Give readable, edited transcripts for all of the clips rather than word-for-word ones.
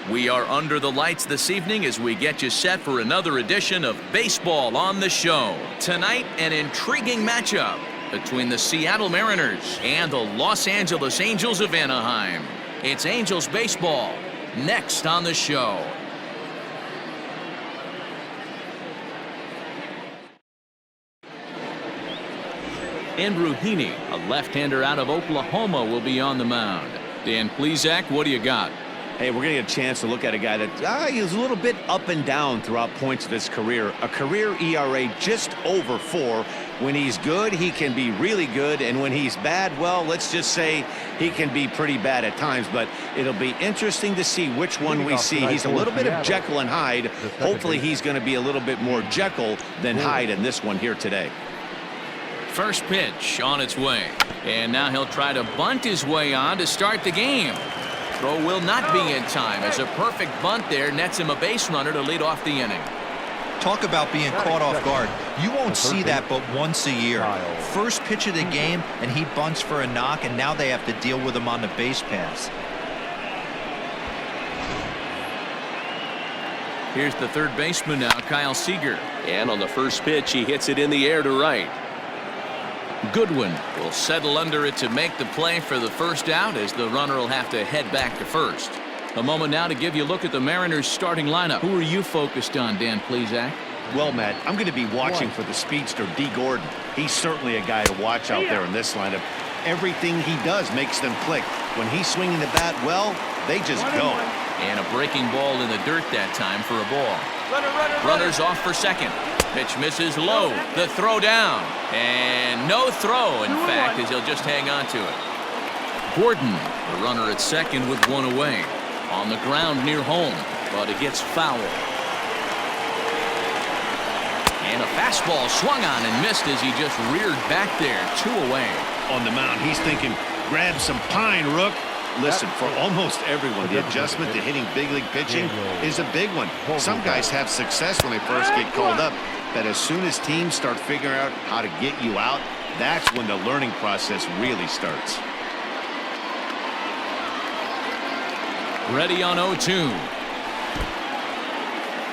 We are under the lights this evening as we get you set for another edition of Baseball on the Show. Tonight, an intriguing matchup between the Seattle Mariners and the Los Angeles Angels of Anaheim. It's Angels baseball next on the show. Andrew Heaney, a left-hander out of Oklahoma, will be on the mound. Dan Plesac, what do you got? Hey, we're going to get a chance to look at a guy that he's a little bit up and down throughout points of his career. A career ERA just over 4. When he's good, he can be really good. And when he's bad, well, let's just say he can be pretty bad at times. But it'll be interesting to see which one we see. He's a little bit of Jekyll and Hyde. Hopefully he's going to be a little bit more Jekyll than Hyde in this one here today. First pitch on its way. And now he'll try to bunt his way on to start the game. Throw will not be in time as a perfect bunt there nets him a base runner to lead off the inning. Talk about being caught off guard. You won't see that but once a year. First pitch of the game and he bunts for a knock, and now they have to deal with him on the base pass. Here's the third baseman now, Kyle Seager. And on the first pitch, he hits it in the air to right. Goodwin will settle under it to make the play for the first out as the runner will have to head back to first. A moment now to give you a look at the Mariners starting lineup. Who are you focused on, Dan Plesac? Well, Matt, I'm going to be watching for the speedster, D. Gordon. He's certainly a guy to watch out there in this lineup. Everything he does makes them click. When he's swinging the bat, well, they just go. And a breaking ball in the dirt that time for a ball. Runners off for second. Pitch misses low. The throw down. And no throw, in fact, as he'll just hang on to it. Gordon, the runner at second with one away. On the ground near home, but it gets foul. And a fastball swung on and missed as he just reared back there. 2 away. On the mound, he's thinking, grab some pine, Rook. Listen, for almost everyone, the adjustment to hitting big league pitching is a big one. Some guys have success when they first get called up, but as soon as teams start figuring out how to get you out, that's when the learning process really starts. Ready on 0-2.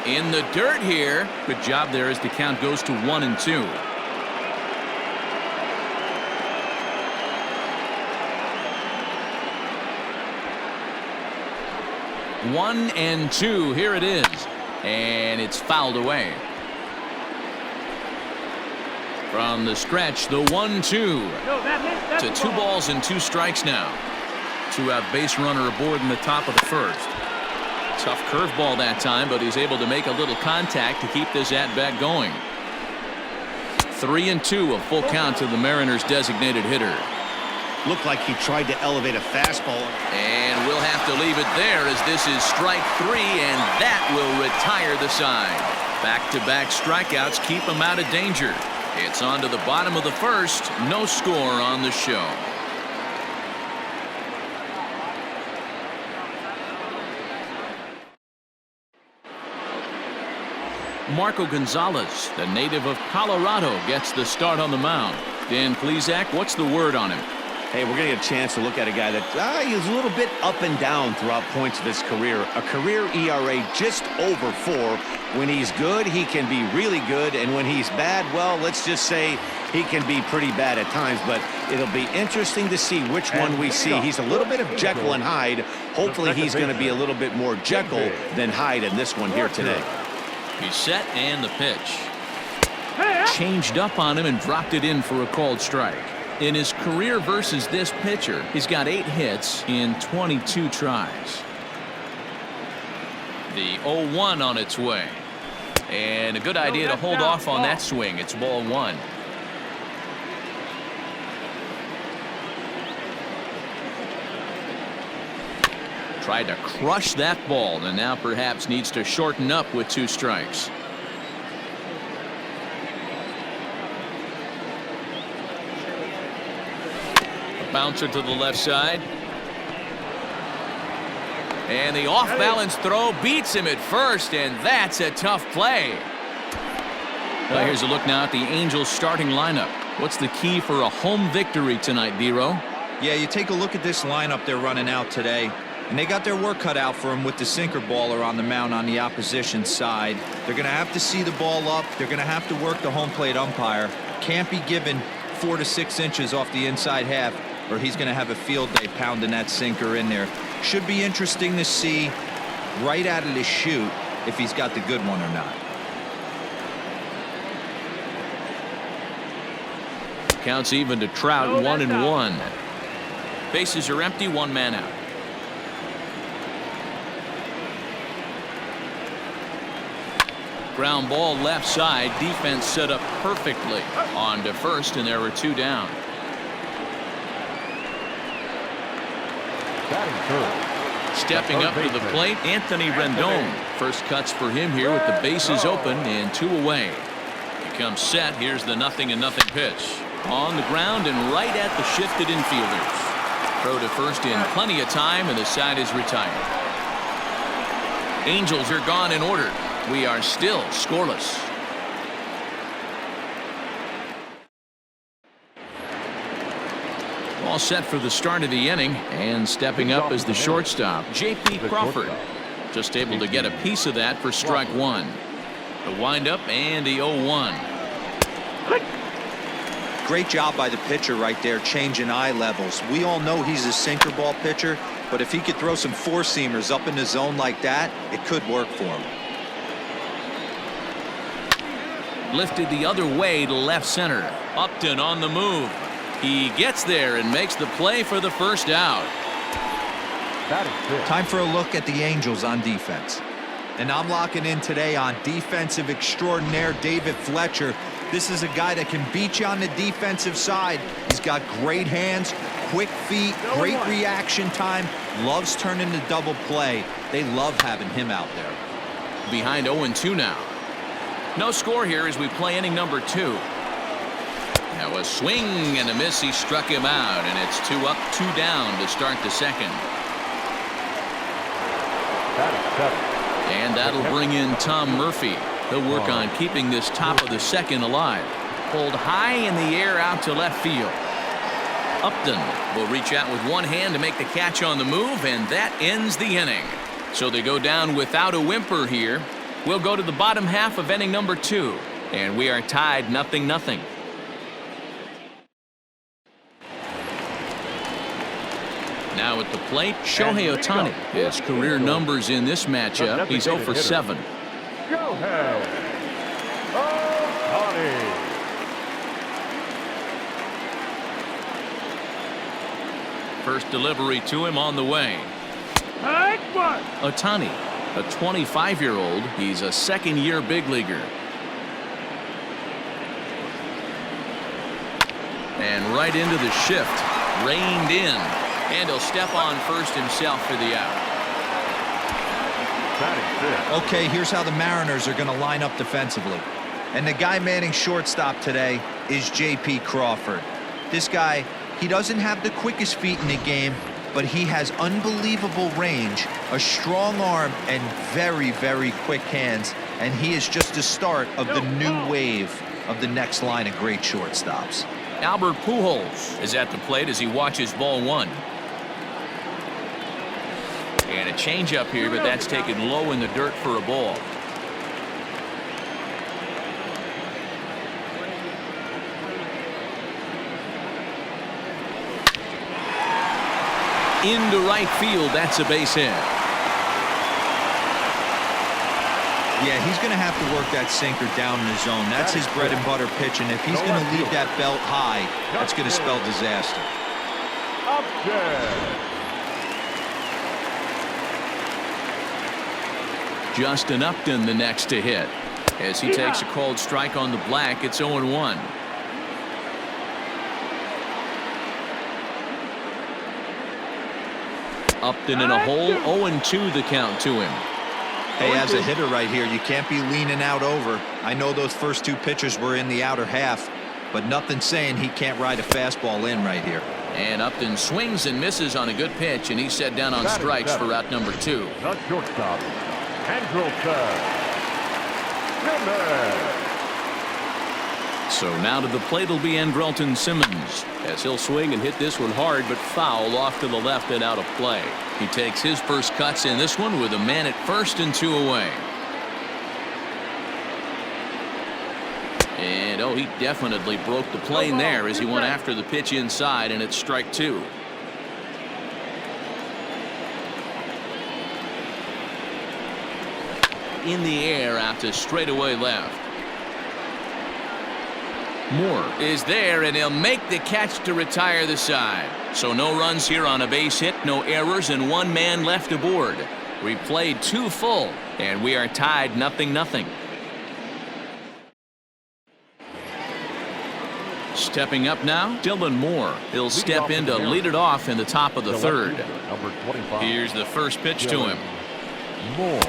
In the dirt here. Good job there as the count goes to 1-2. 1-2. Here it is. And it's fouled away. From the stretch, the 1-2. To 2 balls and 2 strikes now. 2-out base runner aboard in the top of the first. Tough curveball that time, but he's able to make a little contact to keep this at-bat going. 3-2, a full count to the Mariners' designated hitter. Looked like he tried to elevate a fastball. And we'll have to leave it there as this is strike 3, and that will retire the side. Back-to-back strikeouts keep him out of danger. It's on to the bottom of the first. No score on the show. Marco Gonzalez, the native of Colorado, gets the start on the mound. Dan Plesac, what's the word on him? Hey, we're going to get a chance to look at a guy that he's a little bit up and down throughout points of his career. A career ERA just over 4. When he's good, he can be really good. And when he's bad, well, let's just say he can be pretty bad at times. But it'll be interesting to see which one we see. He's a little bit of Jekyll and Hyde. Hopefully he's going to be a little bit more Jekyll than Hyde in this one here today. He's set and the pitch. Changed up on him and dropped it in for a called strike. In his career versus this pitcher, he's got 8 hits in 22 tries. The 0-1 on its way. And a good idea to hold off on that swing. It's ball 1. Tried to crush that ball and now perhaps needs to shorten up with 2 strikes. Bouncer to the left side. And the off-balance throw beats him at first, and that's a tough play. Well, here's a look now at the Angels starting lineup. What's the key for a home victory tonight, Dero? Yeah, you take a look at this lineup they're running out today. And they got their work cut out for him with the sinker baller on the mound on the opposition side. They're going to have to see the ball up. They're going to have to work the home plate umpire. Can't be given 4 to 6 inches off the inside half, or he's going to have a field day pounding that sinker in there. Should be interesting to see right out of the chute if he's got the good one or not. Counts even to Trout, 1-1. Bases are empty, 1 man out. Ground ball left side. Defense set up perfectly on to first, and there were 2 down. Stepping up to the plate, Anthony Rendon. First cuts for him here with the bases open and 2 away. He comes set. Here's the 0-0 pitch. On the ground and right at the shifted infielders. Throw to first in plenty of time, and the side is retired. Angels are gone in order. We are still scoreless. All set for the start of the inning, and stepping up is the shortstop, J.P. Crawford. Just able to get a piece of that for strike 1. The windup and the 0-1. Great job by the pitcher right there, changing eye levels. We all know he's a sinker ball pitcher, but if he could throw some 4-seamers up in the zone like that, it could work for him. Lifted the other way to left center. Upton on the move. He gets there and makes the play for the first out. Time for a look at the Angels on defense. And I'm locking in today on defensive extraordinaire David Fletcher. This is a guy that can beat you on the defensive side. He's got great hands, quick feet, great reaction time, loves turning the double play. They love having him out there. Behind 0-2 now. No score here as we play inning number 2. Now a swing and a miss. He struck him out, and it's 2 up, 2 down to start the second. And that'll bring in Tom Murphy. He'll work on keeping this top of the second alive. Pulled high in the air out to left field. Upton will reach out with one hand to make the catch on the move, and that ends the inning. So they go down without a whimper here. We'll go to the bottom half of inning number 2, and we are tied 0-0. Now at the plate, Shohei Ohtani. His career numbers in this matchup, he's 0 for 7. Shohei Ohtani. First delivery to him on the way. Ohtani, a 25-year-old. He's a second-year big leaguer. And right into the shift. Reined in. And he'll step on first himself for the out. Okay, here's how the Mariners are going to line up defensively. And the guy manning shortstop today is J.P. Crawford. This guy, he doesn't have the quickest feet in the game, but he has unbelievable range, a strong arm, and very, very quick hands. And he is just the start of the new wave of the next line of great shortstops. Albert Pujols is at the plate as he watches ball 1. And a changeup here, but that's taken low in the dirt for a ball. Into right field, that's a base hit. Yeah, he's going to have to work that sinker down in the zone. That's his bread and butter pitch, and if he's going to leave that belt high, that's going to spell disaster. Up there. Justin Upton the next to hit. As he takes a called strike on the black, it's 0-1. Upton in a hole, 0-2 the count to him. Hey, as a hitter right here, you can't be leaning out over. I know those first 2 pitches were in the outer half, but nothing saying he can't ride a fastball in right here. And Upton swings and misses on a good pitch, and he's set down on strikes for out number 2. The shortstop, Andrelton. So now to the plate will be Andrelton Simmons, as he'll swing and hit this one hard, but foul off to the left and out of play. He takes his first cuts in this one with a man at first and 2 away. And oh, he definitely broke the plane there as he went after the pitch inside, and it's strike 2. In the air out to straightaway left. Moore is there, and he'll make the catch to retire the side. So no runs here on a base hit, no errors, and 1 man left aboard. We've played 2 full, and we are tied 0-0. Stepping up now, Dylan Moore. He'll step in to lead it off in the top of the 3rd. Here's the first pitch to him. Moore.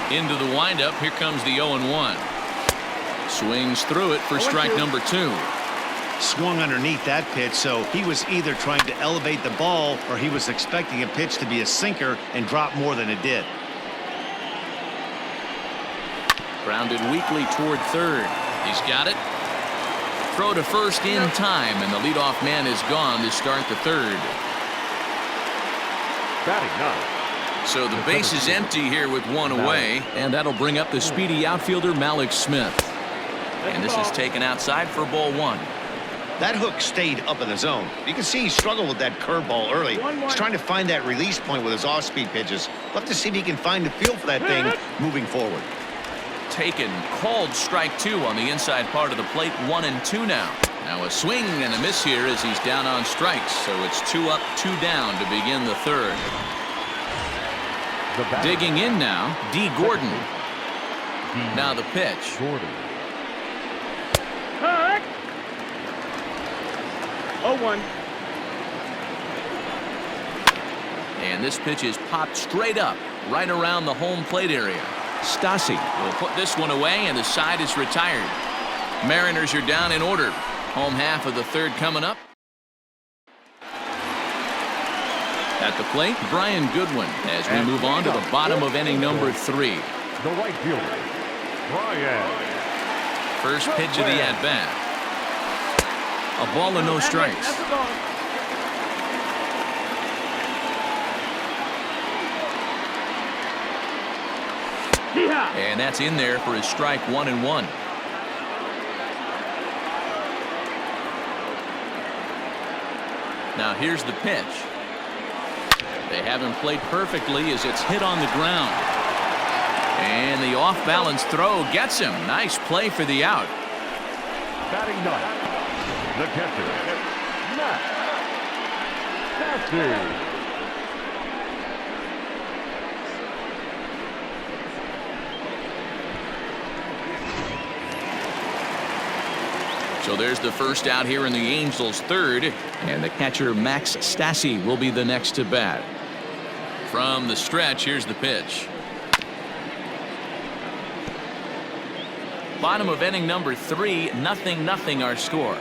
Into the windup. Here comes the 0-1. Swings through it for strike number 2. Swung underneath that pitch, so he was either trying to elevate the ball or he was expecting a pitch to be a sinker and drop more than it did. Grounded weakly toward 3rd. He's got it. Throw to first in time, and the leadoff man is gone to start the 3rd. Batting 9. So the base is empty here with 1 away, and that'll bring up the speedy outfielder Malik Smith. And this is taken outside for ball 1. That hook stayed up in the zone. You can see he struggled with that curveball early. He's trying to find that release point with his off-speed pitches. Love to see if he can find the feel for that thing moving forward. Taken, called strike 2 on the inside part of the plate. 1-2 now. Now a swing and a miss here as he's down on strikes. So it's 2 up, 2 down to begin the 3rd. Digging in now, D. Gordon. Now the pitch. 0-1. And this pitch is popped straight up, right around the home plate area. Stassi will put this one away, and the side is retired. Mariners are down in order. Home half of the 3rd coming up. At the plate, Brian Goodwin, as we move on to the bottom of inning number 3. The right fielder, Brian. First pitch of the at-bat. A ball and no strikes. And that's in there for his strike 1-1. Now here's the pitch. They have him played perfectly as it's hit on the ground. And the off-balance throw gets him. Nice play for the out. Batting 9. The catcher, Matt Stassi. So there's the first out here in the Angels' 3rd, and the catcher Max Stassi will be the next to bat. From the stretch, here's the pitch. Bottom of inning number 3, 0-0 our score.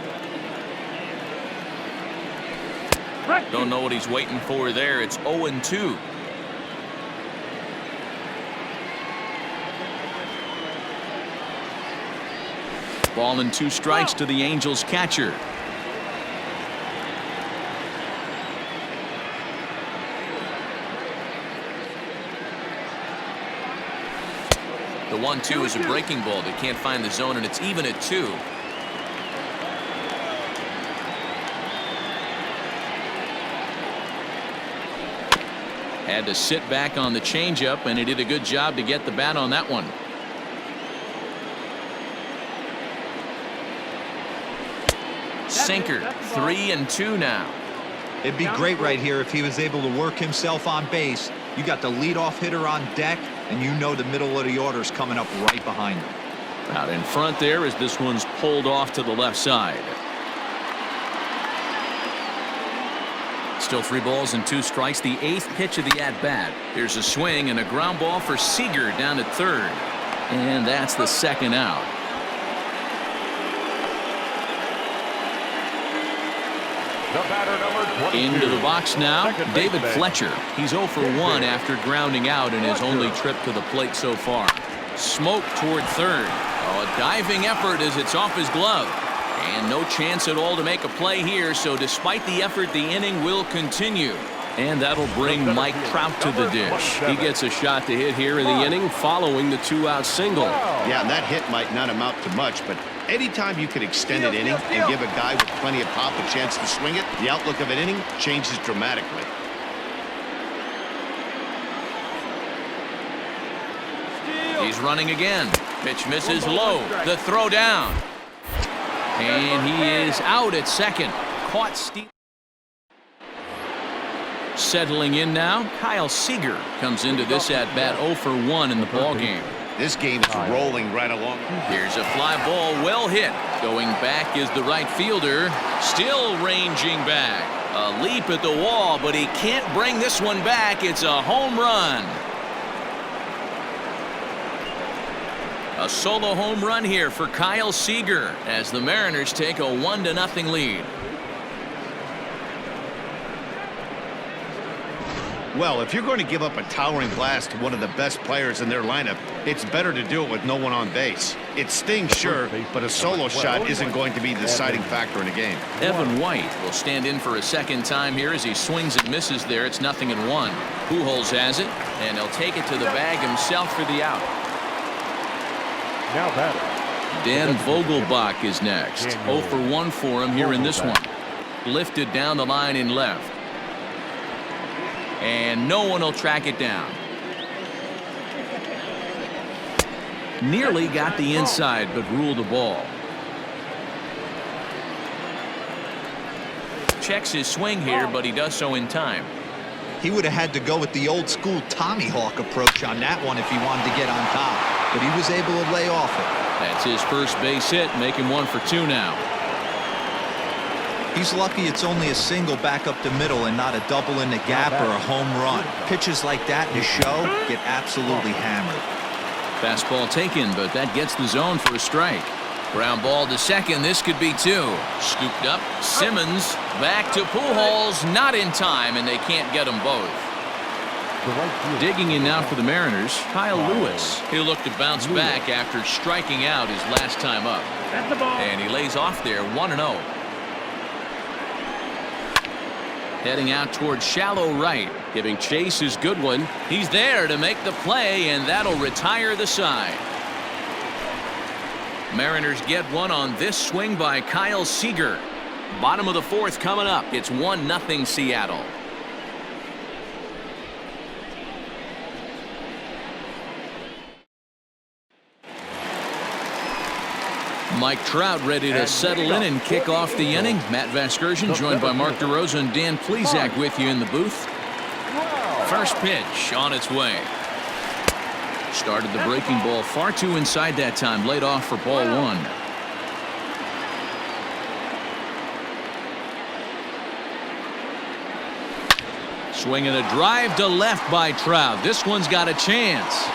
Don't know what he's waiting for there. It's 0-2. Ball and 2 strikes to the Angels catcher. The 1-2 is a breaking ball. They can't find the zone, and it's even at 2. Had to sit back on the changeup, and he did a good job to get the bat on that one. Sinker, 3-2 now. It'd be great right here if he was able to work himself on base. You got the leadoff hitter on deck, and you know the middle of the order's coming up right behind him. Out in front there as this one's pulled off to the left side. Still 3 balls and 2 strikes. The 8th pitch of the at-bat. Here's a swing and a ground ball for Seager down at 3rd. And that's the 2nd out. The batter number 22. Into the box now, David Fletcher. He's 0 for 1 after grounding out in his only trip to the plate so far. Smoke toward third. Oh, a diving effort as it's off his glove. And no chance at all to make a play here, so despite the effort, the inning will continue. And that'll bring Mike Trout to the dish. He gets a shot to hit here in the inning following the 2-out single. Yeah, and that hit might not amount to much, but anytime you can extend an inning and give a guy with plenty of pop a chance to swing it, the outlook of an inning changes dramatically. He's running again. Pitch misses low. The throw down. And he is out at second. Caught steep. Settling in now, Kyle Seager comes into this at-bat 0 for 1 in the ballgame. This game is rolling right along. Here's a fly ball well hit. Going back is the right fielder. Still ranging back. A leap at the wall, but he can't bring this one back. It's a home run. A solo home run here for Kyle Seager as the Mariners take a 1-0 lead. Well, if you're going to give up a towering blast to one of the best players in their lineup, it's better to do it with no one on base. It stings, sure, but a solo shot isn't going to be the deciding factor in a game. Evan White will stand in for a second time here as he swings and misses there. It's 0-1. Pujols has it, and he'll take it to the bag himself for the out. Now batter. Dan Vogelbach is next. 0 for 1 for him here in this one. Lifted down the line in left. And no one will track it down. Nearly got the inside, but ruled the ball. Checks his swing here, but he does so in time. He would have had to go with the old school Tommy Hawk approach on that one if he wanted to get on top, but he was able to lay off it. That's his first base hit, making 1 for 2 now. He's lucky it's only a single back up the middle and not a double in the gap or a home run. Pitches like that in the show get absolutely hammered. Fastball taken, but that gets the zone for a strike. Ground ball to second. This could be 2. Scooped up. Simmons back to Pujols. Not in time, and they can't get them both. Digging in now for the Mariners, Kyle Lewis. He'll look to bounce back after striking out his last time up. And he lays off there 1-0. Heading out towards shallow right, giving chase his good one. He's there to make the play, and that'll retire the side. Mariners get one on this swing by Kyle Seager. Bottom of the 4th coming up. It's 1-0 Seattle. Mike Trout ready to settle in and kick off the inning. Matt Vasgersian joined by Mark DeRosa and Dan Plesac with you in the booth. First pitch on its way. Started the breaking ball far too inside that time. Laid off for ball 1. Swinging a drive to left by Trout. This one's got a chance.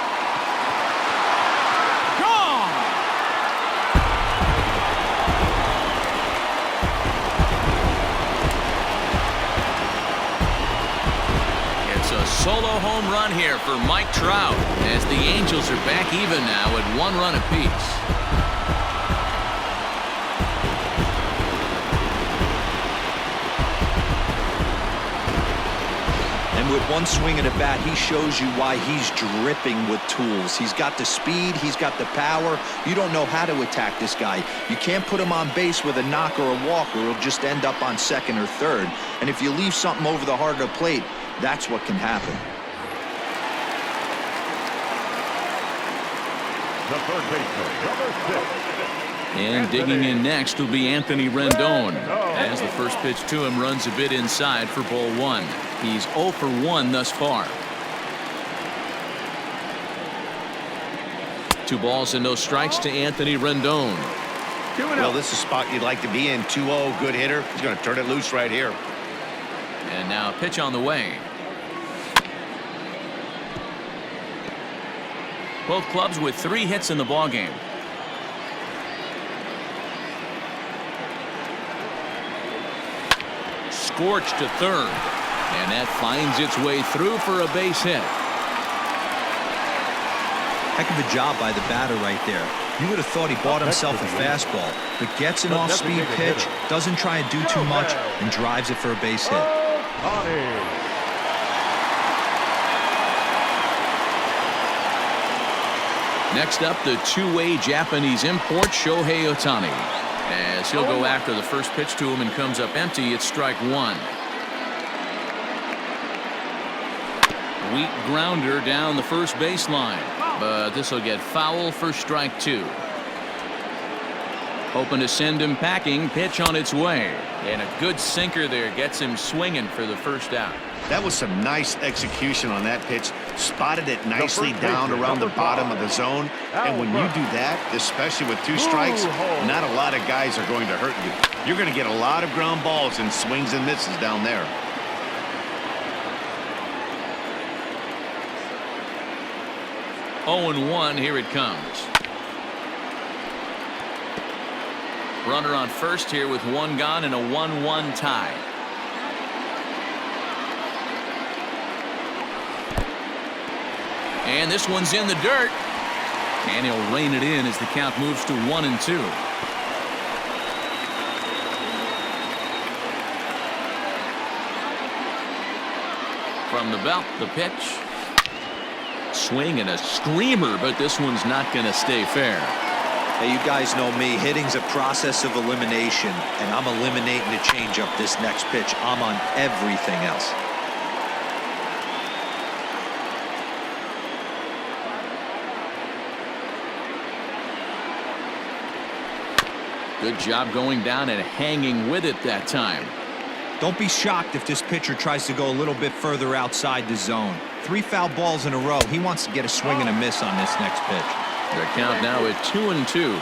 Solo home run here for Mike Trout as the Angels are back even now at 1 run apiece. And with one swing of the bat, he shows you why he's dripping with tools. He's got the speed, he's got the power. You don't know how to attack this guy. You can't put him on base with a knock or a walk, or he'll just end up on second or third. And if you leave something over the heart of the plate, that's what can happen. The third baseman, number 6. And digging in next will be Anthony Rendon as the first pitch to him runs a bit inside for ball 1. He's 0 for 1 thus far. 2 balls and no strikes to Anthony Rendon. Well, this is a spot you'd like to be in. 2-0, good hitter. He's going to turn it loose right here. And now a pitch on the way. Both clubs with 3 hits in the ballgame. Scorched to third. And that finds its way through for a base hit. Heck of a job by the batter right there. You would have thought he bought himself a fastball, but gets an off-speed pitch, doesn't try and do too much, and drives it for a base hit. Next up, the two-way Japanese import, Shohei Ohtani. As he'll go after the first pitch to him and comes up empty, it's strike one. Weak grounder down the first baseline, but this will get foul for strike two. Hoping to send him packing. Pitch on its way, and a good sinker there gets him swinging for the first out. That was some nice execution on that pitch. Spotted it nicely down around the bottom of the zone. And when you do that, especially with two strikes, not a lot of guys are going to hurt you. You're going to get a lot of ground balls and swings and misses down there. Oh, 1, here it comes. Runner on first here with one gone and a 1-1 tie. And this one's in the dirt. And he'll rein it in as the count moves to 1-2. From the belt, the pitch. Swing and a screamer, but this one's not going to stay fair. Hey, you guys know me. Hitting's a process of elimination, and I'm eliminating the changeup this next pitch. I'm on everything else. Good job going down and hanging with it that time. Don't be shocked if this pitcher tries to go a little bit further outside the zone. 3 foul balls in a row. He wants to get a swing and a miss on this next pitch. The count now at 2-2.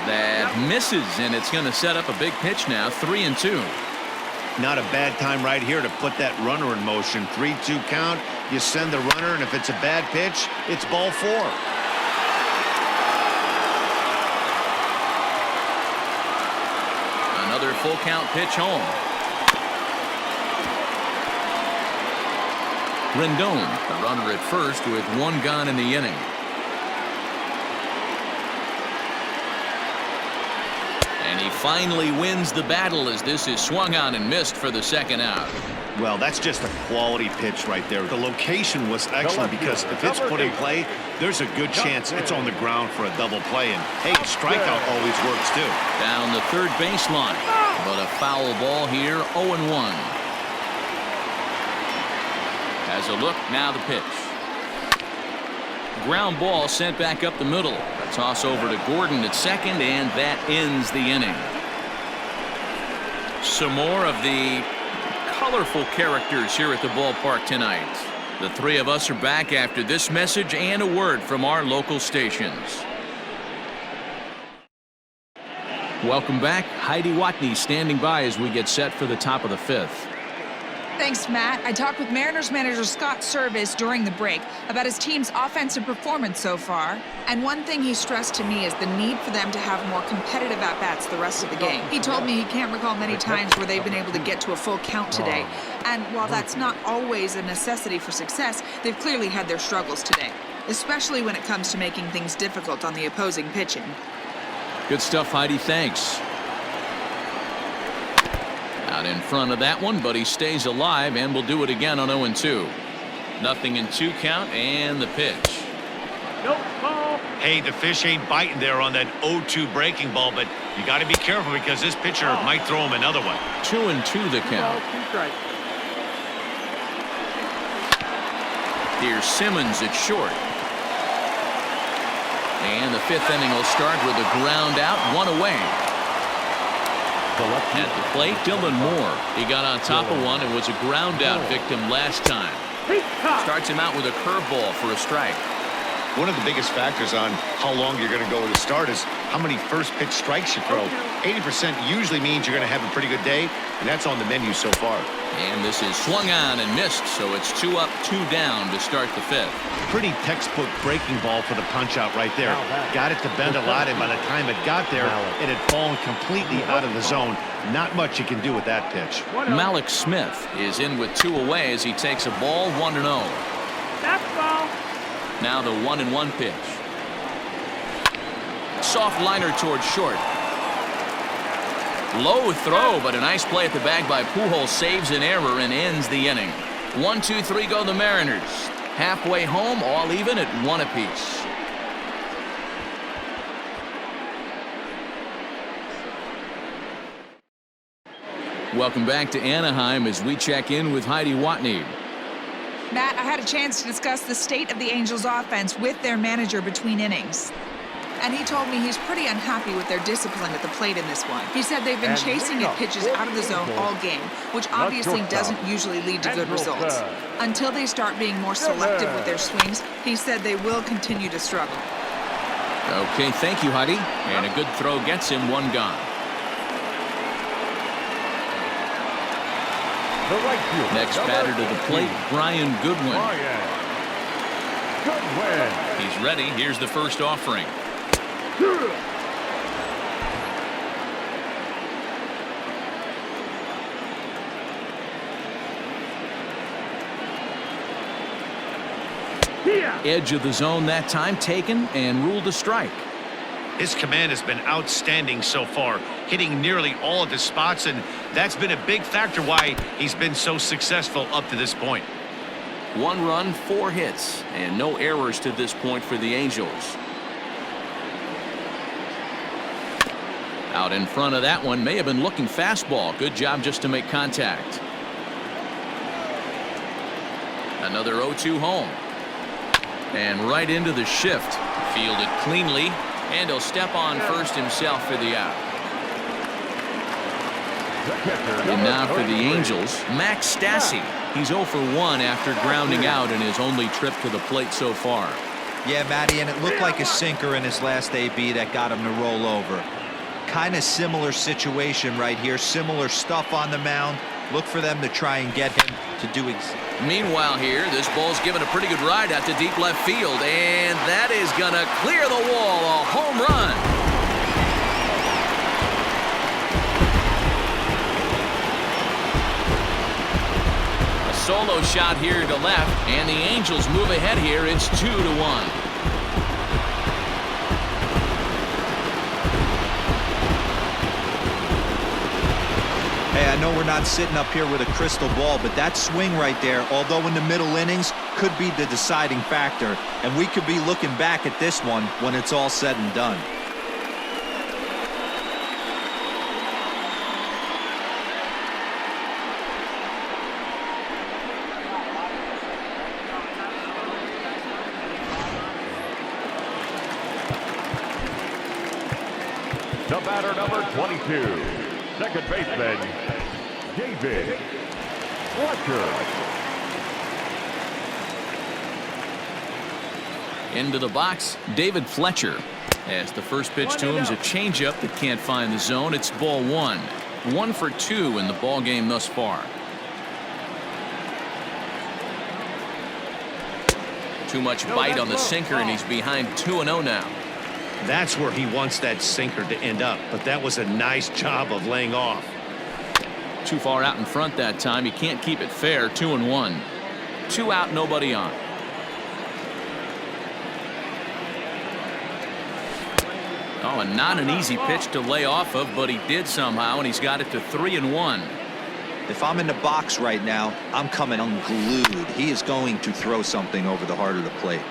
That misses, and it's going to set up a big pitch now. 3-2. Not a bad time right here to put that runner in motion. 3-2 count. You send the runner, and if it's a bad pitch, it's ball 4. Another full count pitch home. Rendon, the runner at first with one gone in the inning. And he finally wins the battle as this is swung on and missed for the second out. Well, that's just a quality pitch right there. The location was excellent because if it's put in play, there's a good chance it's on the ground for a double play. And, hey, strikeout always works, too. Down the third baseline, but a foul ball here, 0-1. Has a look, now the pitch. Ground ball sent back up the middle. A toss over to Gordon at second, and that ends the inning. Some more of the colorful characters here at the ballpark tonight. The three of us are back after this message and a word from our local stations. Welcome back. Heidi Watney standing by as we get set for the top of the 5th. Thanks, Matt. I talked with Mariners manager Scott Service during the break about his team's offensive performance so far. And one thing he stressed to me is the need for them to have more competitive at-bats the rest of the game. He told me he can't recall many times where they've been able to get to a full count today. And while that's not always a necessity for success, they've clearly had their struggles today, especially when it comes to making things difficult on the opposing pitching. Good stuff, Heidi. Thanks. Out in front of that one, but he stays alive and will do it again on 0-2. Nothing in 2 count, and the pitch. Nope, ball. Hey, the fish ain't biting there on that 0-2 breaking ball, but you got to be careful because this pitcher might throw him another one. 2-2 the count. 2 strikes. Here's Simmons at short. And the 5th inning will start with a ground out, 1 away. At the plate, Dylan Moore. He got on top of one and was a ground out victim last time. Starts him out with a curveball for a strike. One of the biggest factors on how long you're going to go with a start is how many first pitch strikes you throw. 80% usually means you're going to have a pretty good day, and that's on the menu so far. And this is swung on and missed, so it's 2 up, 2 down to start the 5th. Pretty textbook breaking ball for the punch out right there. Got it to bend a lot, and by the time it got there, it had fallen completely out of the zone. Not much you can do with that pitch. Malik Smith is in with 2 away as he takes a ball 1-0. That's ball. Now the 1-1 pitch. Soft liner towards short. Low throw, but a nice play at the bag by Pujols saves an error and ends the inning. 1-2-3 go the Mariners. Halfway home, all even at 1 apiece. Welcome back to Anaheim as we check in with Heidi Watney. Matt, I had a chance to discuss the state of the Angels offense with their manager between innings. And he told me he's pretty unhappy with their discipline at the plate in this one. He said they've been chasing at pitches out of the zone all game, which obviously doesn't usually lead to good results. Until they start being more selective with their swings, he said they will continue to struggle. Okay, thank you, Heidi. And a good throw gets him 1 gone. Next batter to the plate, Brian Goodwin. He's ready. Here's the first offering. Edge of the zone that time taken and ruled a strike. His command has been outstanding so far, hitting nearly all of his spots, and that's been a big factor why he's been so successful up to this point. 1 run, 4 hits, and no errors to this point for the Angels. Out in front of that one, may have been looking fastball. Good job just to make contact. Another 0-2 home. And right into the shift. Fielded cleanly, and he'll step on first himself for the out. And now for the Angels, Max Stassi. He's 0 for 1 after grounding out in his only trip to the plate so far. Yeah, Matty, and it looked like a sinker in his last AB that got him to roll over. Kind of similar situation right here. Similar stuff on the mound. Look for them to try and get him to do Meanwhile here, this ball's given a pretty good ride out to deep left field, and that is going to clear the wall. A home run. A solo shot here to left, and the Angels move ahead here. It's 2-1. Hey, I know we're not sitting up here with a crystal ball, but that swing right there, although in the middle innings, could be the deciding factor. And we could be looking back at this one when it's all said and done. The batter, number 22. Second baseman, David Fletcher. Into the box, David Fletcher. As the first pitch to him is a changeup that can't find the zone. It's ball 1. 1 for 2 in the ball game thus far. Too much bite on the sinker, and he's behind 2-0 now. That's where he wants that sinker to end up, but that was a nice job of laying off. Too far out in front that time. He can't keep it fair. 2-1. 2 out, nobody on. Oh, and not an easy pitch to lay off of, but he did somehow, and he's got it to 3-1. If I'm in the box right now, I'm coming unglued. He is going to throw something over the heart of the plate.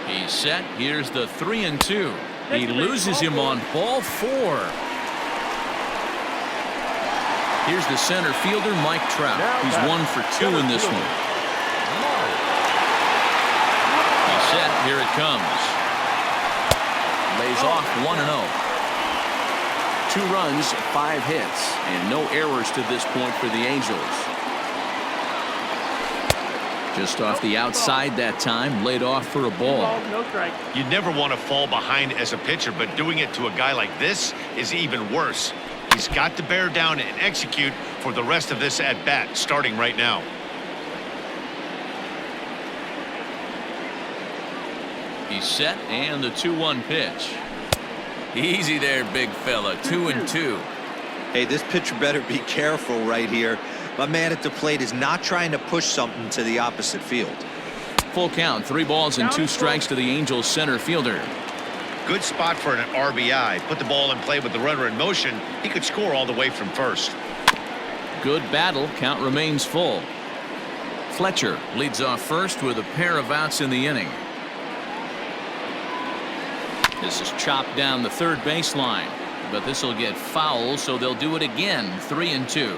He's set. Here's the 3-2. He loses him on ball 4. Here's the center fielder, Mike Trout. He's 1 for 2 in this one. He's set. Here it comes. Lays off 1-0. 2 runs, 5 hits, and no errors to this point for the Angels. Just off the outside that time, laid off for a ball. No strike. You never want to fall behind as a pitcher, but doing it to a guy like this is even worse. He's got to bear down and execute for the rest of this at-bat, starting right now. He's set, and the 2-1 pitch. Easy there, big fella. 2-2. Hey, this pitcher better be careful right here. My man at the plate is not trying to push something to the opposite field. Full count, 3 balls and 2 strikes to the Angels center fielder. Good spot for an RBI. Put the ball in play with the runner in motion. He could score all the way from first. Good battle. Count remains full. Fletcher leads off first with a pair of outs in the inning. This is chopped down the third baseline, but this will get foul, so they'll do it again. 3-2.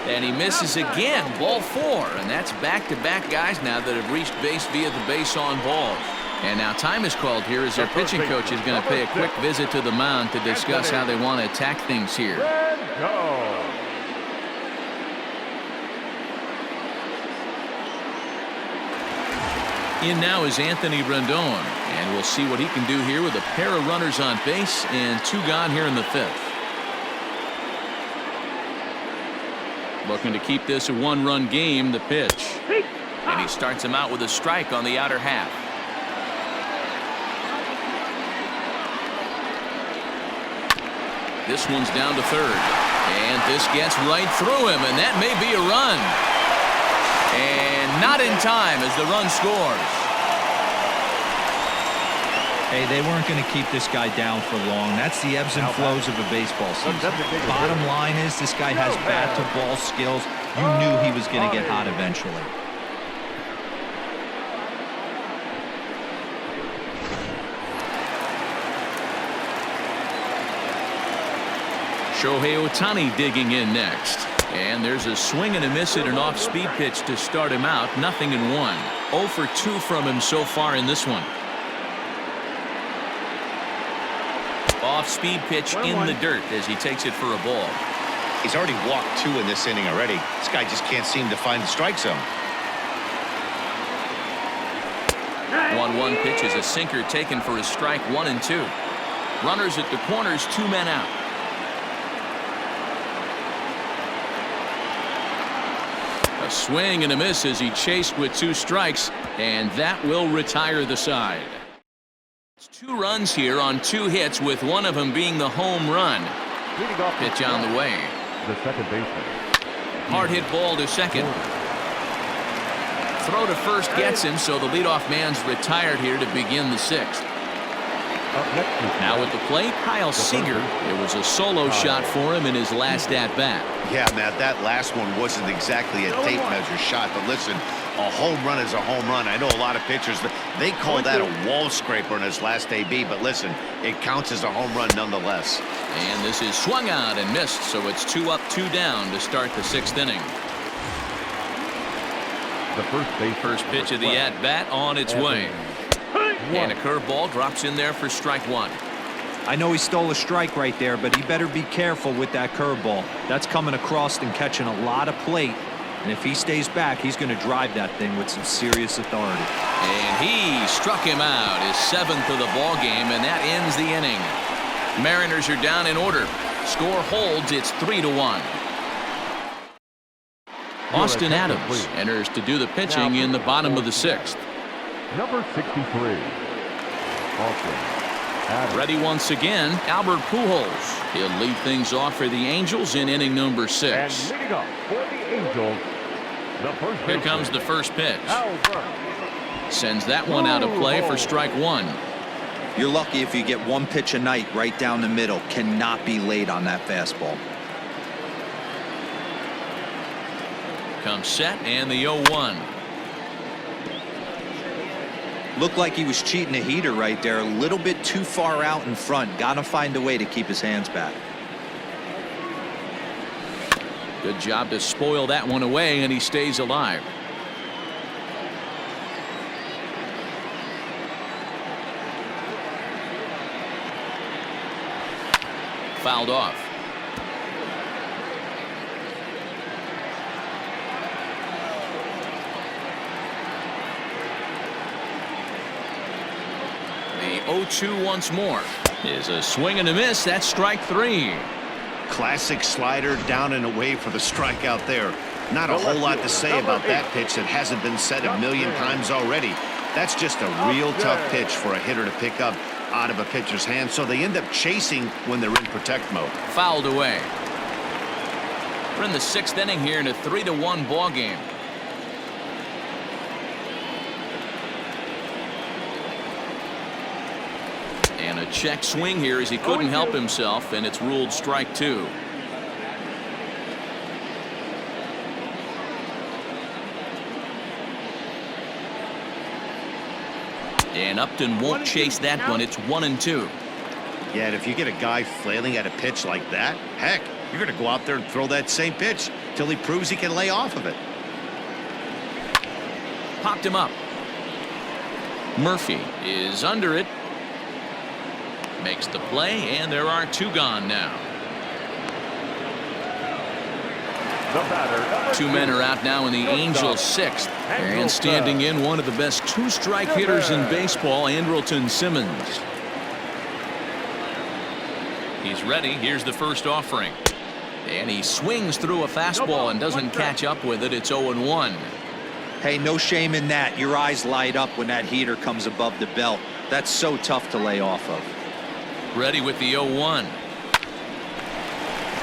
And he misses again. Ball 4, and that's back-to-back guys now that have reached base via the base on ball. And now time is called here as their pitching coach is going to pay a quick visit to the mound to discuss how they want to attack things here. In now is Anthony Rendon, and we'll see what he can do here with a pair of runners on base and 2 gone here in the 5th. Looking to keep this a 1-run game. The pitch, and he starts him out with a strike on the outer half. This one's down to third, and this gets right through him, and that may be a run. And not in time as the run scores. Hey, they weren't going to keep this guy down for long. That's the ebbs and flows of a baseball season. Bottom line is this guy has bat-to-ball skills. You knew he was going to get hot eventually. Shohei Ohtani digging in next. And there's a swing and a miss at an off-speed pitch to start him out. 0-1. 0 for 2 from him so far in this one. Off-speed pitch in the dirt as he takes it for a ball. He's already walked 2 in this inning already. This guy just can't seem to find the strike zone. 1-1 pitch is a sinker taken for a strike. 1-2. Runners at the corners, 2 men out. A swing and a miss as he chased with 2 strikes, and that will retire the side. It's 2 runs here on 2 hits, with one of them being the home run. Pitch on the way. The second baseman. Hard hit ball to second. Throw to first gets him, so the leadoff man's retired here to begin the 6th. Now at the plate, Kyle Seager. It was a solo shot for him in his last at-bat. Yeah, Matt, that last one wasn't exactly a tape measure shot, but listen, a home run is a home run. I know a lot of pitchers, they call that a wall scraper in his last AB, but listen, it counts as a home run nonetheless. And this is swung on and missed, so it's 2 up, 2 down to start the 6th inning. The first pitch of the at-bat on its way. And a curveball drops in there for strike 1. I know he stole a strike right there, but he better be careful with that curveball. That's coming across and catching a lot of plate. And if he stays back, he's going to drive that thing with some serious authority. And he struck him out, his 7th of the ball game, and that ends the inning. Mariners are down in order. Score holds. It's 3-1. Austin Adams enters to do the pitching in the bottom of the 6th. Number 63. Austin. Ready once again, Albert Pujols. He'll lead things off for the Angels in inning number 6. And leading up for the Angels, the first Here comes the first pitch. Albert. Sends that one out of play for strike 1. You're lucky if you get 1 pitch a night right down the middle. Cannot be late on that fastball. Comes set, and the 0-1. Looked like he was cheating a heater right there. A little bit too far out in front. Got to find a way to keep his hands back. Good job to spoil that one away, and he stays alive. fouled off. The 0-2 once more is a swing and a miss. That's strike 3. Classic slider down and away for the strikeout there. Not a whole lot to say about that pitch that hasn't been said a million times already. That's just a real tough pitch for a hitter to pick up out of a pitcher's hand, so they end up chasing when they're in protect mode. Fouled away. We're in the 6th inning here in a 3-1 ball game. And a check swing here as he couldn't help himself, and it's ruled strike 2. And Upton won't chase that one. It's 1-2. Yeah, and if you get a guy flailing at a pitch like that, heck, you're going to go out there and throw that same pitch till he proves he can lay off of it. Popped him up. Murphy is under it. Makes the play, and there are 2 gone now. The batter, 2 men are out now in the Angels' 6th. And standing in, one of the best 2-strike hitters in baseball, Andrelton Simmons. He's ready. Here's the first offering. And he swings through a fastball and doesn't catch up with it. It's 0-1. Hey, no shame in that. Your eyes light up when that heater comes above the belt. That's so tough to lay off of. Ready with the 0-1.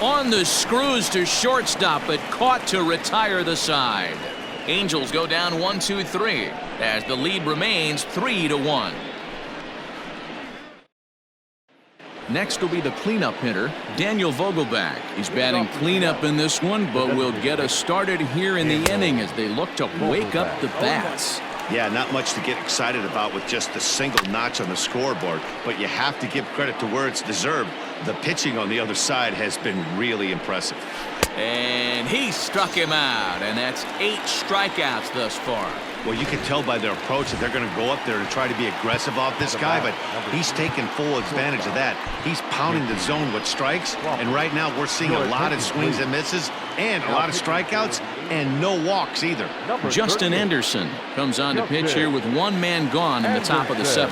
On the screws to shortstop, but caught to retire the side. Angels go down 1-2-3 as the lead remains 3-1. Next will be the cleanup hitter, Daniel Vogelback. He's batting cleanup in this one, but will get us started here in the inning as they look to wake up the bats. Yeah, not much to get excited about with just a single notch on the scoreboard, but you have to give credit to where it's deserved. The pitching on the other side has been really impressive. And he struck him out, and that's 8 strikeouts thus far. Well, you can tell by their approach that they're going to go up there and try to be aggressive off this guy, but he's taking full advantage of that. He's pounding the zone with strikes, and right now we're seeing a lot of swings and misses and a lot of strikeouts and no walks either. Justin Anderson comes on to pitch here with 1 man gone in the top of the 7th.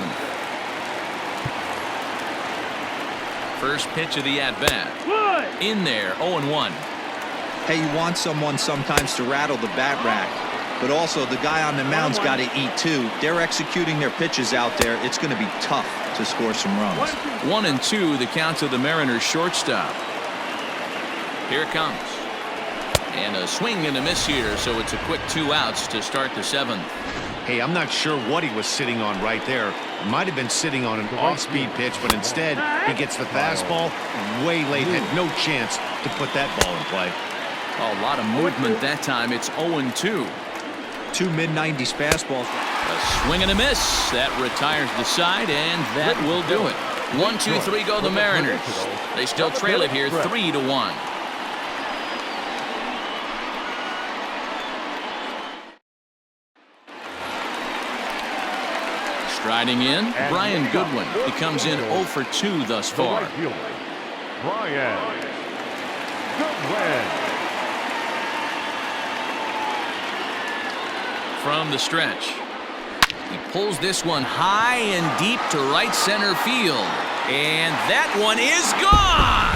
First pitch of the at-bat. In there, 0-1. Hey, you want someone sometimes to rattle the bat rack, but also the guy on the mound's got to eat too. They're executing their pitches out there. It's going to be tough to score some runs. 1-2, the count to the Mariners shortstop. Here it comes. And a swing and a miss here, so it's a quick 2 outs to start the 7th. Hey, I'm not sure what he was sitting on right there. Might have been sitting on an off-speed pitch, but instead he gets the fastball way late. Had no chance to put that ball in play. A lot of movement that time. It's 0-2. 2 mid-90s fastballs. A swing and a miss. That retires the side, and that will do it. 1-2-3 go the Mariners. They still trail it here 3-1. Striding in, Brian Goodwin. He comes in 0 for 2 thus far. Brian Goodwin. From the stretch, he pulls this one high and deep to right center field, and that one is gone.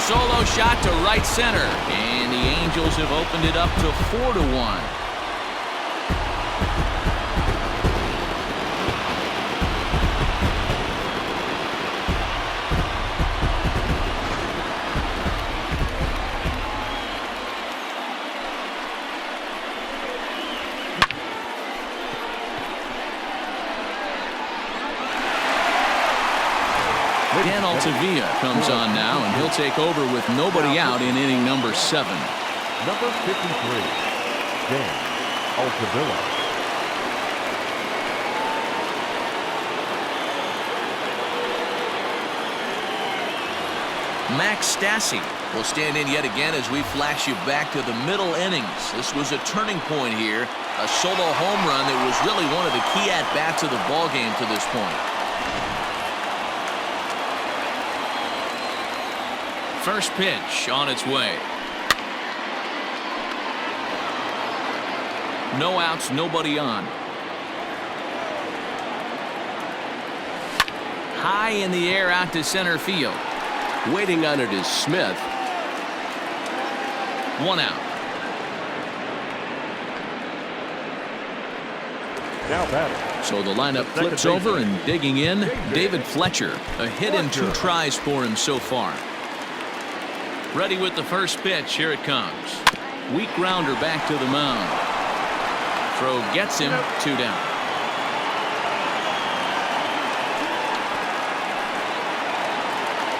Solo shot to right center, and the Angels have opened it up to 4-1. Dan Altavilla comes on now, and he'll take over with nobody out in inning number 7. Number 53, Dan Altavilla. Max Stassi will stand in yet again as we flash you back to the middle innings. This was a turning point here A solo home run that was really one of the key at-bats of the ballgame to this point. First pitch on its way. No outs, nobody on. High in the air out to center field. Waiting on it is Smith. One out. Now batting. So the lineup flips over and digging in, David Fletcher. A hit in 2 tries for him so far. Ready with the first pitch. Here it comes. Weak grounder back to the mound. Throw gets him. 2 down.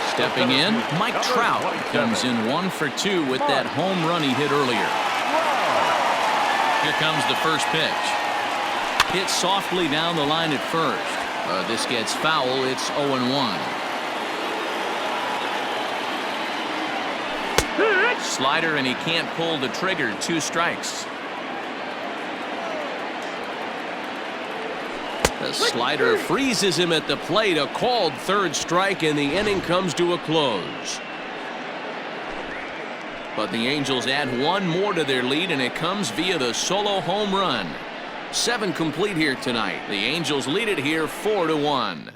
Stepping in, Mike Trout comes in 1 for 2 with that home run he hit earlier. Here comes the first pitch. Hit softly down the line at first. This gets foul. It's 0-1. Slider, and he can't pull the trigger. 2 strikes. The slider freezes him at the plate. A called 3rd strike, and the inning comes to a close. But the Angels add 1 more to their lead, and it comes via the solo home run. 7 complete here tonight. The Angels lead it here 4-1.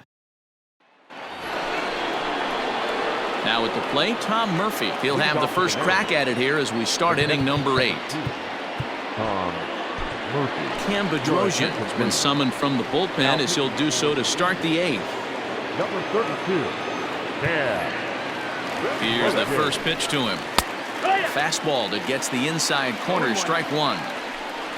Now at the plate, Tom Murphy. He'll have the first crack at it here as we start inning number 8. Cam Bedrosian has been summoned from the bullpen as he'll do so to start the 8th. Number 32. Here's the first pitch to him. Fastball that gets the inside corner. Strike 1.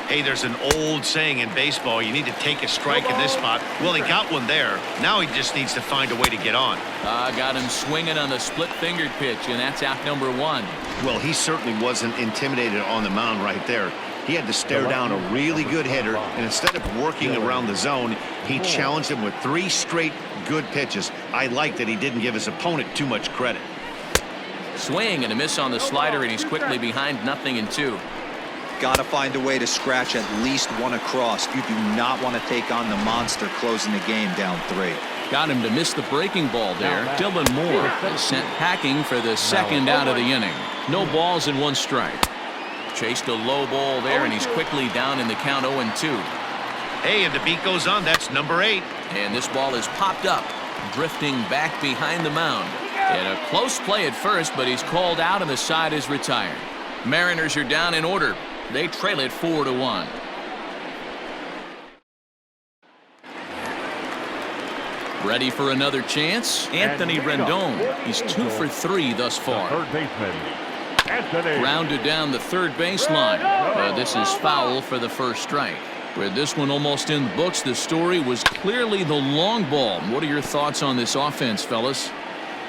Hey, there's an old saying in baseball, you need to take a strike in this spot. Well, he got one there. Now he just needs to find a way to get on. Got him swinging on the split-fingered pitch, and that's out number 1. Well, he certainly wasn't intimidated on the mound right there. He had to stare down a really good hitter, and instead of working around the zone, he challenged him with 3 straight good pitches. I like that he didn't give his opponent too much credit. Swing and a miss on the slider, and he's quickly behind 0-2. Got to find a way to scratch at least 1 across. You do not want to take on the monster closing the game down 3. Got him to miss the breaking ball there. Dylan Moore is sent packing for the 2nd out of the inning. No balls and 1 strike. Chased a low ball there, and he's quickly down in the count 0-2. Hey, and the beat goes on. That's number 8. And this ball is popped up, drifting back behind the mound. And a close play at first, but he's called out and the side is retired. Mariners are down in order. They trail it 4-1. Ready for another chance? Anthony Rendon. He's 2 for 3 thus far. Third baseman, Anthony. Grounded down the third baseline. This is foul for the first strike. With this one almost in the books, the story was clearly the long ball. What are your thoughts on this offense, fellas?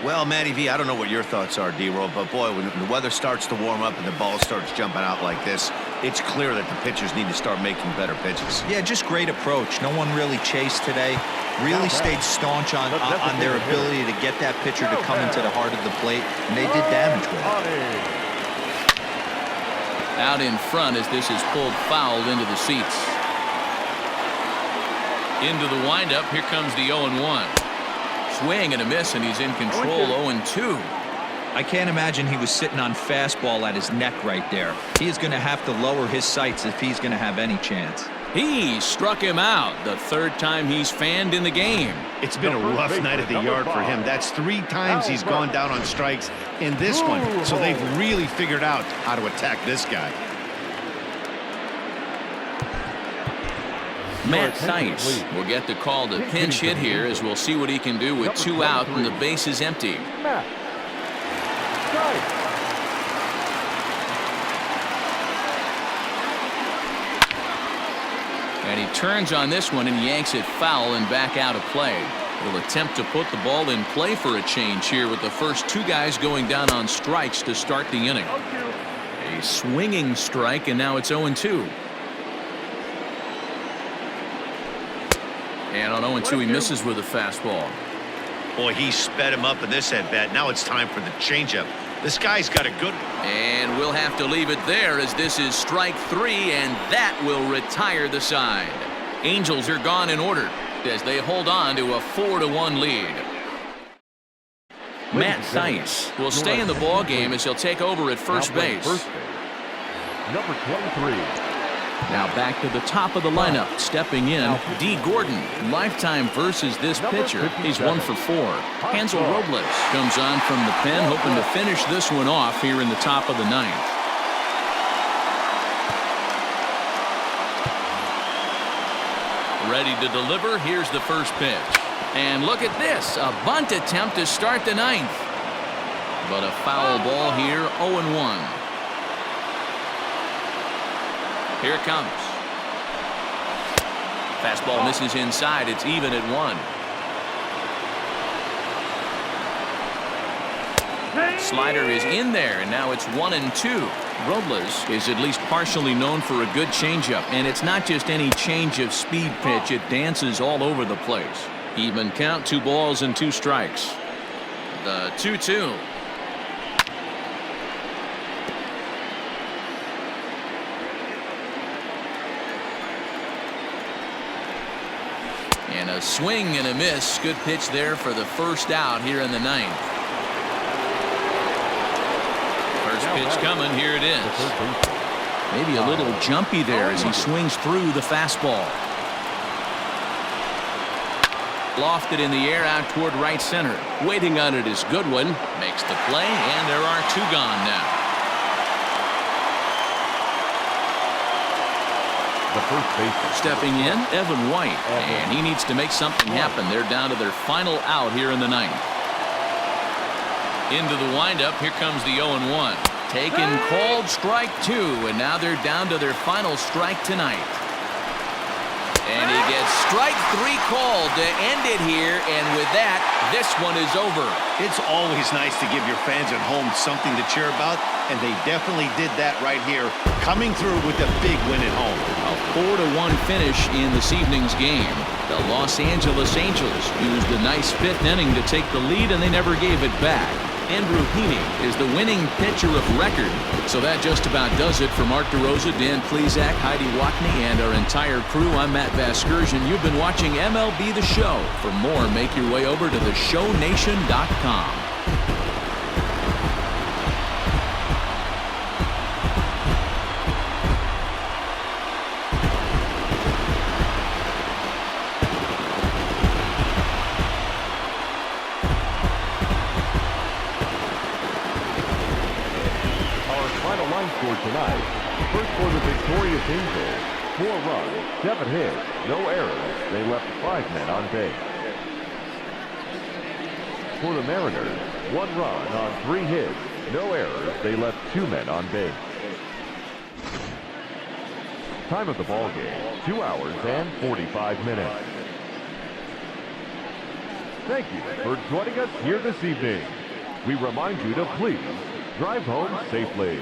Well, Matty V, I don't know what your thoughts are, D-Roll, but boy, when the weather starts to warm up and the ball starts jumping out like this, it's clear that the pitchers need to start making better pitches. Yeah, just great approach. No one really chased today. Really stayed staunch on their ability to get that pitcher to come into the heart of the plate, and they did damage with it. Out in front as this is pulled foul into the seats. Into the windup. Here comes the 0-1. Swing and a miss, and he's in control. 0-2. I can't imagine he was sitting on fastball at his neck right there. He is going to have to lower his sights if he's going to have any chance. He struck him out, the 3rd time he's fanned in the game. It's been a rough night at the yard for him. That's 3 times he's gone down on strikes in this one. So they've really figured out how to attack this guy. Matt Theis will get the call to pinch hit here as we'll see what he can do with 2 out and the base is empty. And he turns on this one and yanks it foul and back out of play. Will attempt to put the ball in play for a change here with the first 2 guys going down on strikes to start the inning. A swinging strike, and now it's 0-2. And on 0-2, he misses with a fastball. Boy, he sped him up in this at-bat. Now it's time for the changeup. This guy's got a good... And we'll have to leave it there as this is strike 3, and that will retire the side. Angels are gone in order as they hold on to a 4-1 lead. Matt Theis will stay in the ball game as he'll take over at first base. Number 23. Now back to the top of the lineup, stepping in, D. Gordon. Lifetime versus this pitcher. He's 1 for 4. Hansel Robles comes on from the pen, hoping to finish this one off here in the top of the 9th. Ready to deliver. Here's the first pitch. And look at this, a bunt attempt to start the 9th. But a foul ball here, 0-1. Here it comes. Fastball misses inside. It's even at 1. Slider is in there, and now it's 1-2. Robles is at least partially known for a good changeup, and it's not just any change of speed pitch. It dances all over the place. Even count, 2 balls and 2 strikes. The 2-2. And a swing and a miss. Good pitch there for the first out here in the 9th. First pitch coming. Here it is. Maybe a little jumpy there as he swings through the fastball. Lofted in the air out toward right center. Waiting on it is Goodwin. Makes the play, and there are 2 gone now. The first baseman. Stepping in, Evan White, and he needs to make something happen. They're down to their final out here in the 9th. Into the windup, here comes the 0-1. Taken, called, strike 2, and now they're down to their final strike tonight. And he gets strike 3 called to end it here, and with that, this one is over. It's always nice to give your fans at home something to cheer about, and they definitely did that right here, coming through with a big win at home. A 4-1 finish in this evening's game. The Los Angeles Angels used a nice 5th inning to take the lead, and they never gave it back. Andrew Heaney is the winning pitcher of record. So that just about does it for Mark DeRosa, Dan Plesac, Heidi Watney, and our entire crew. I'm Matt Vasgersian. You've been watching MLB The Show. For more, make your way over to theshownation.com. Tonight, first for the victorious Angels, 4 runs, 7 hits, no errors. They left 5 men on base. For the Mariners, 1 run on 3 hits, no errors. They left 2 men on base. Time of the ball game, 2 hours and 45 minutes. Thank you for joining us here this evening. We remind you to please drive home safely.